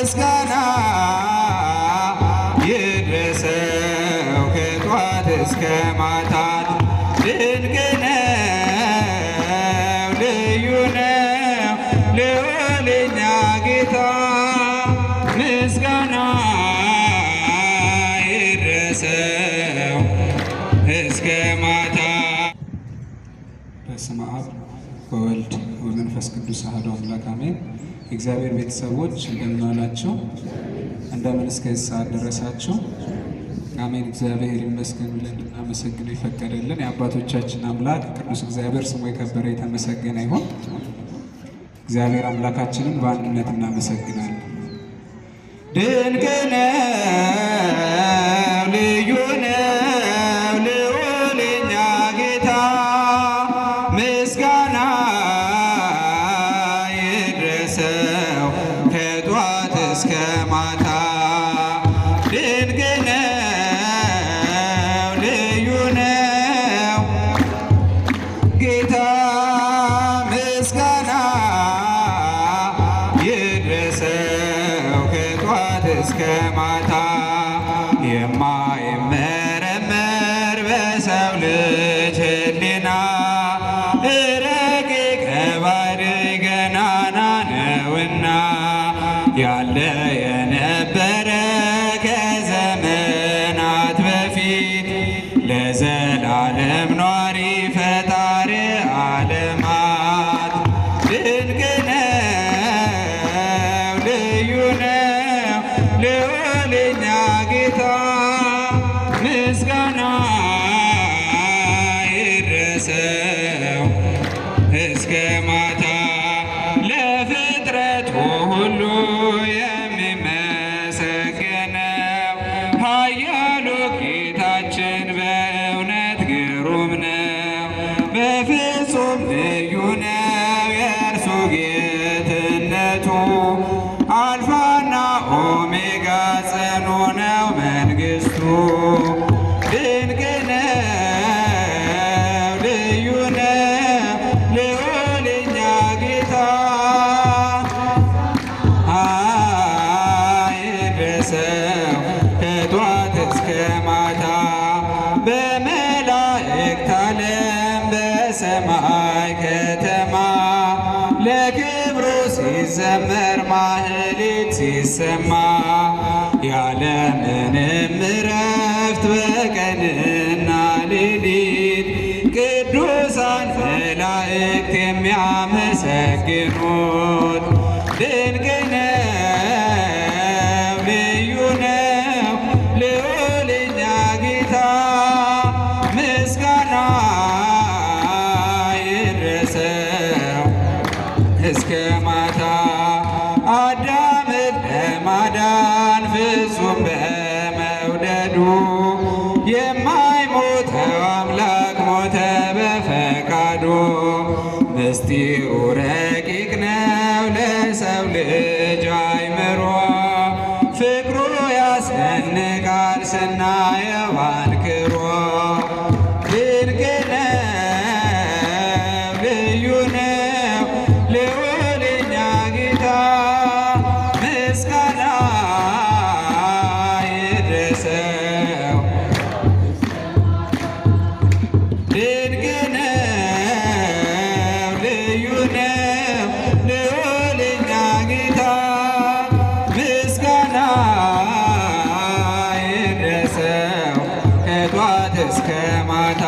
ምስጋና ይድረሰው ከጧት እስከ ማታ ድንቅ ነው ልዩ ነው ልዑል የኛ ጌታ ምስጋና ይድረሰው እስከ ማታ። በስመ አብ ወወልድ ወመንፈስ ቅዱስ አሐዱ አምላክ አሜን። የእግዚአብሔር ቤተሰቦች እንደምን ዋላችሁ? እንደምን እስከዚህ ሰዓት ደረሳችሁ? አሜን። እግዚአብሔር ይመስገን ብለን እንድናመሰግነው የፈቀደልን የአባቶቻችን አምላክ ቅዱስ እግዚአብሔር ስሙ የከበረ የተመሰገነ ይሁን። እግዚአብሔር አምላካችንን በአንድነት እናመሰግናለን። ድንቅ ነው ልዩ ነው ልዑል የኛ ጌታ ምስጋና ይድረሰው ከጧት እስከ ማታ ድንቅ ነው ልዩ ነው ጌታ ምስጋና ይድረሰው ከጧት እስከ ማታ የማይመረመር በሰው ልጅ ሕሊና ረቂቅ ባሕርይ ገናና ነውና ያለ የነበረ ከዘመናት በፊት ለዘላለም ኗሪ ፈጣሪ ዓለማት ድንቅ ነው ልዩ ነው ልዑል የኛ ጌታ ምስጋና ይድረሰው እስከ ማታ ለፍጥረቱ ሁሉ የሚመሰገነው ኃያሉ ጌታችን በእውነት ግሩም ነው። በፍጹም ልዩ ነው የእርሱ ጌትነቱ አልፋና ኦሜጋ ጽኑ ነው መንግሥቱ ድንቅ ነው ልዩ ነው ልዑል የኛ ጌታ ይድረሰው ከጧት እስከ ማታ በመላእክት ዓለም በሰማይ ከተማ ለክብሩ ሲዘመር ማህሌት ሲሰማ ያለምንም እረፍት በቀንና ሌሊት ቅዱሳን መላእክት የሚያመሰግኑት ድንቅ ነው ልዩ ነው ልዑል የኛ ጌታ ምስጋና ይድረሰው እስከ ማታ አዳምን ለማዳን ፍጹም በመውደዱ የማይሞተው አምላክ ሞተ በፈቃዱ ምስጢሩ ረቂቅ ነው ለሰው ልጅ አእምሮ ፍቅሩ ያስደንቃል ስናየው አንክሮ ድንቅ ነው ልዩ ነው ልዑል የኛ ጌታ ምስጋና ይድረሰው ድንቅ ነው ልዩ ነው ልዑል የኛ ጌታ ምስጋና ይድረሰው ከጧት እስከ ማታ